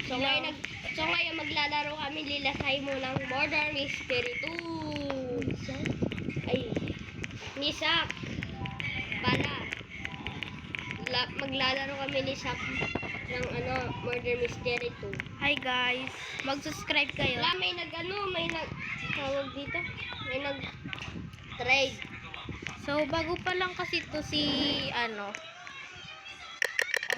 So ngayon maglalaro kami lilasay mo ng Murder Mystery 2. Ay, Nisap. Pala. Maglalaro kami ni Sap ng Murder Mystery 2. Hi guys, mag-subscribe kayo. May tawag dito. May nag-trade. So bago pa lang kasi to si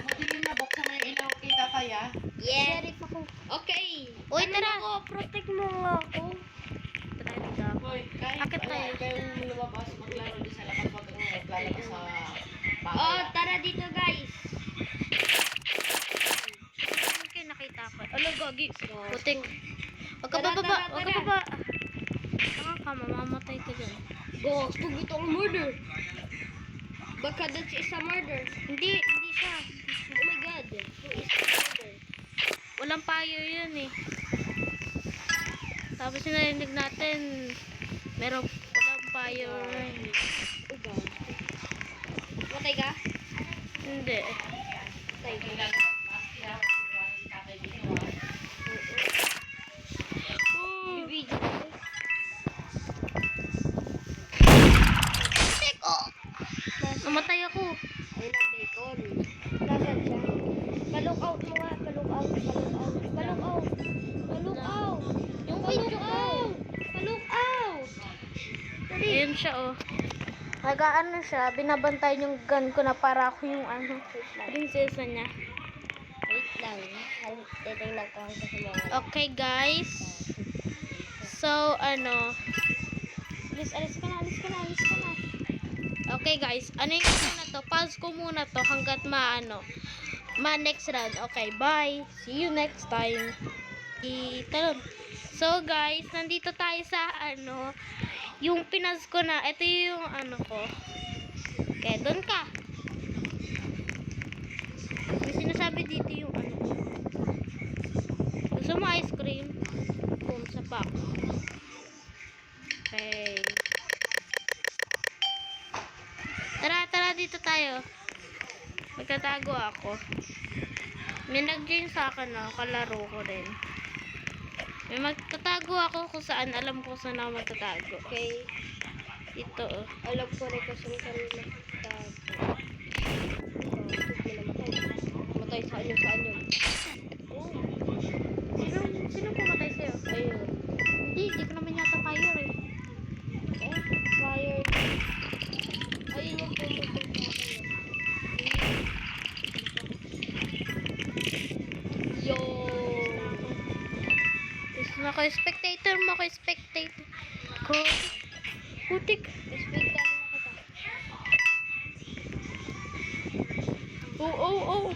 Hindi na buksan mo yung ilaw kita kaya? Yeah. Sheriff ako. Okay. Uy, tara. Ako, protect mo nga ako. Tara dito. Hoy, kahit Akit tayo. kayong lumabas, maglaro din sa labas, wag kang maglalabas sa bahay. Oh, tara dito guys. Okay, nakita ko. Alo, gagi. Putik. Huwag ka Tara, bababa. tara, Huwag ka tara. baba. Saka ka, mamamatay ka dyan. Gusto itong murder. Baka that's is a murder. Hindi siya. Oh my god. Who is the murder? Walang payo yun eh. Tapos sinarinig natin, walang payo rin. Oh god. Matay ka? Hindi. Matay ka. Bibidyo ko. Namatay ako. Ayun ang bacon. Nasaan siya? Palook out mo nga. Palook out. Palook out. Palook out. Palook out. Yung video out. Palook out. Dali. Ayun siya oh. Nag-ano siya, binabantay yung gun ko na para ako yung prinsesa niya. Wait lang. Titingnan ko ang kasama. Okay guys. So alis ka na. Okay guys, ano yung muna to? Pause ko muna to hanggat next round. Okay, bye. See you next time. Talon. So guys, nandito tayo sa yung pinas ko na. Ito yung ko. Okay, doon ka. May sinasabi dito yung Gusto mo ice cream? Boom, sa pack. Okay. Tara dito tayo. Magtatago ako. May nag-join sa akin kalaro ko rin. May magtatago ako kung saan, alam ko saan ako magtatago. Okay. Dito Alam ko rin kung saan kami magtatago. Matay saan yun? Oh. Sino pumatay sa'yo? Ayun. Hindi ko naman yata fire eh. Fire. Ayun yung pumunta sa akin. Yo! Gusto na ko spectator mo ko spectator. Putik. Speak ka na kita. Oh,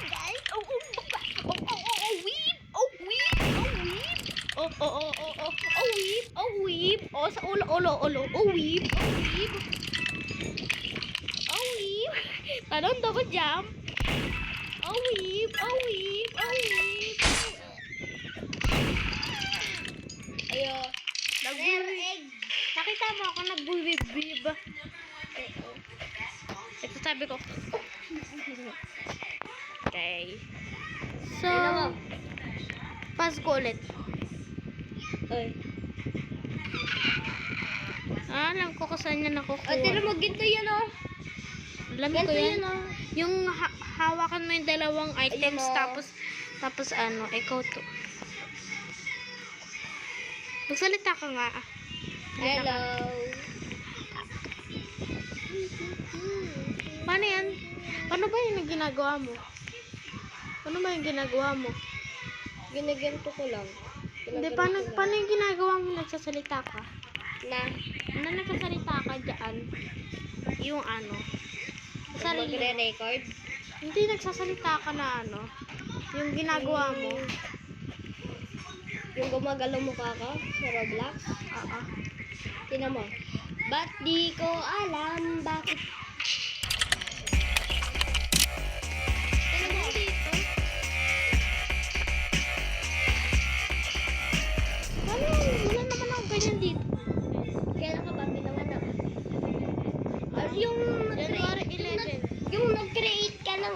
guys. Weep. Oh, sa ulo. Weep. Tanong daw ko jump. Weep. Ayo. Nag-egg. Nakita mo ako nag-bibib. Ito sabi ko. Okay. So, pass ko ulit. Ay. Alam ko kung saan niya nakukuha. Tira mo, ginto yan Alam ko yan. Yung hawakan mo yung dalawang items tapos ikaw to. Magsalita ka nga. Hello. Paano yan? Paano ba yung ginagawa mo? Ginaganto ko lang. Hindi, paano yung ginagawa mo? Nagsasalita ka? Na? Nagsasalita ka dyan? Yung sarili. Magre-record? Hindi, nagsasalita ka na yung ginagawa mo. Yung gumagalaw mukha ka sa Roblox? Oo. Tingnan mo. Ba't di ko alam bakit? Tingnan mo dito. Wala naman ako ganyan dito. Kailan ka ba pinanganak? Yung January 11. yung nag-create ka ng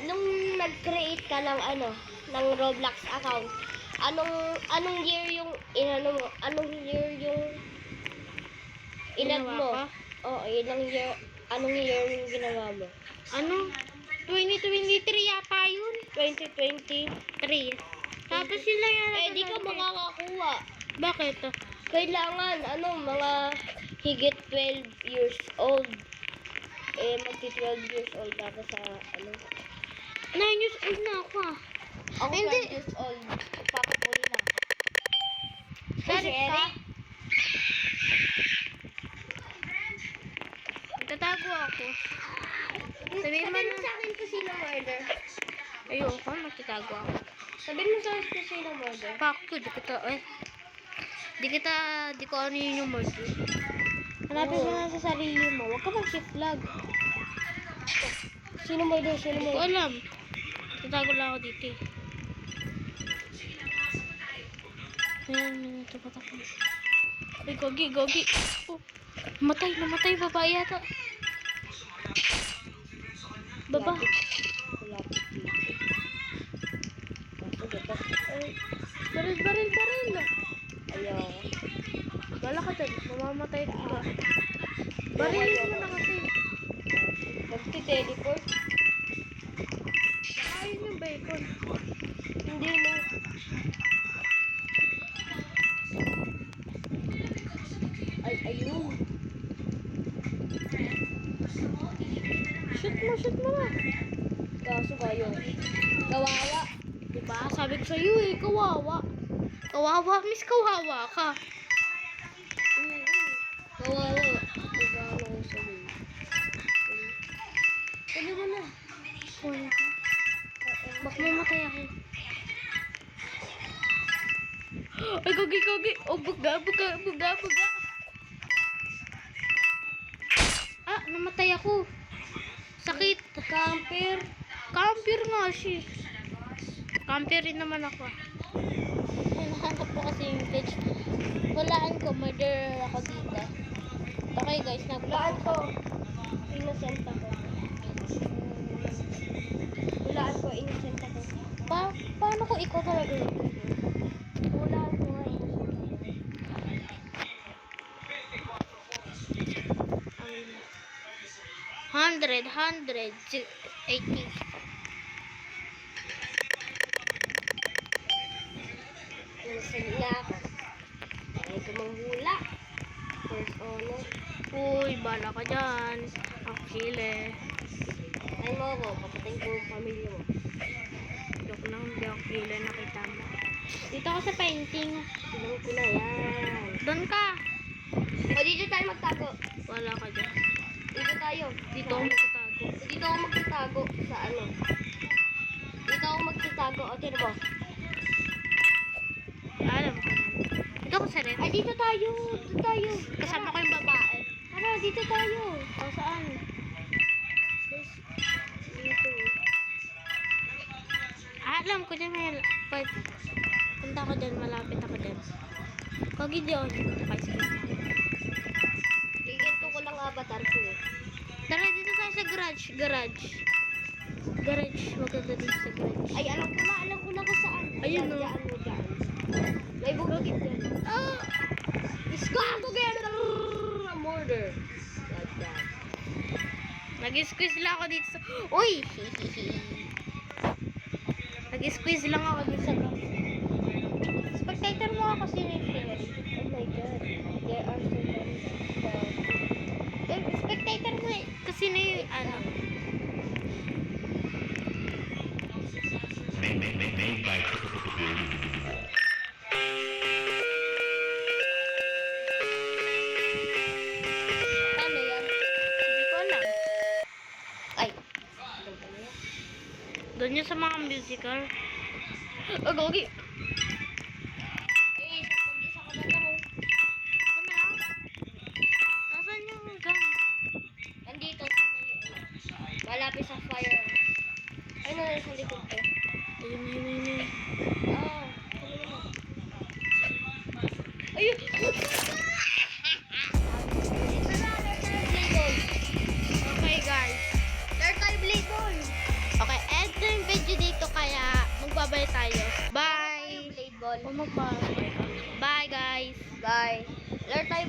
nung nag-create ka ng ng Roblox account, anong year yung inano mo? Anong year yung inad Ginawa mo? ko? Oo, anong year yung ginawa mo? Ano? 2023 yata yun. 2020. 3. Tapos yun lang yan. Eh, di ka makakakuha. Bakit? Kailangan, mga higit 12 years old. Eh, magti-12 years old ako sa, 9 years old na ako ah. Ako Hindi. 12 years old. Papakuli na. Sorry ka? Tatago ako. Sabihin mo Sabihin mo na. sa akin kung sino murder. Ayoko, magtatago ako. Sabihin mo sa akin kung sino murder. Pakto, di ko ano yun yung murder. Hanapin mo na sa sarili mo. Huwag ka mag-shift lag. Sino murder? Sino Hindi ko murder? alam. Tatago lang ako dito eh. Ayan, tapat ako. Ay, gogi. Oh, namatay, babae yata. Baba. Lapit dito. Kaso diba? Ay, baril. Ayaw. Bala ka dyan, mamamatay ka. Barilin mo na kasi. Magti-teleport? Ayun yung bacon. Hindi no. Ay, ayun. Shoot mo na. Kaso kayo. Kawawa. Diba? Sabi ko sa'yo eh, kawawa. Kawawa, miss kawawa ka. Kawawa. Diba ano ko sabihin? Pwede mo na. Kuya ka. Bak mamatay ako. Ay, gogi. Oh, buga. Ah, namatay ako. Sakit. Camper nga siya. Camper rin naman ako. Hinahanap ko kasi yung page. Walaan ko, murder ako dito. Okay guys, Hulaan ko. Innocent ako. Hulaan ko. Innocent ako. Paano ko ikaw talaga yun? Hulaan ko nga. Um, 100, 80. Innocent nga ako. Ay ko manghula. First honor. Uy, bala ka dyan. Ako kile. Ay mo ako. Papatayin ko yung pamilya mo. Joke lang, hindi ako kile, nakita mo. Dito ako sa painting. Tignan ko na yan. Doon ka. O dito tayo magtago. Wala ka dyan. Dito tayo. Dito ako magtatago. Dito ako magtatago sa Dito ako magtatago. O tira mo. Alam ko na. Dito ako sa red. Ay dito tayo. Dito tayo. Kasama ko yung babae. Tara dito tayo. O saan? Dito. Alam ko dyan may punta ako dyan, malapit ako dyan. Kagi di ako dito kay sila. Iginto ko lang avatar ko. Tara, dito tayo sa garage. Maganda dito sa garage. Ay alam ko na kung saan. Ayun, no. Diyan. May bukit dyan. Ah! Let's go together. Murder. Like that. Nag-squeeze lang ako dito sa... Uy! Nag-squeeze lang ako dito sa... Spectator mo ako si Sherry. Oh my god. There are so many. Spectator mo eh. Kasi na yung ano... Made by Ano yan? Hindi ko alam. Ay. Doon yun sa mga musical. Oh, gogi! Eh, mag-isa ka na lang. Ako na lang. Nasaan yung gun? Nandito sa may, malapit sa fire. Ay, nasa likod ko. Ayun. Ah, ayun. Okay guys. Turtle blade ball. Okay, eto yung video Bye-bye tayo. Bye! Blade ball. Bye, guys! Bye. Laro tayo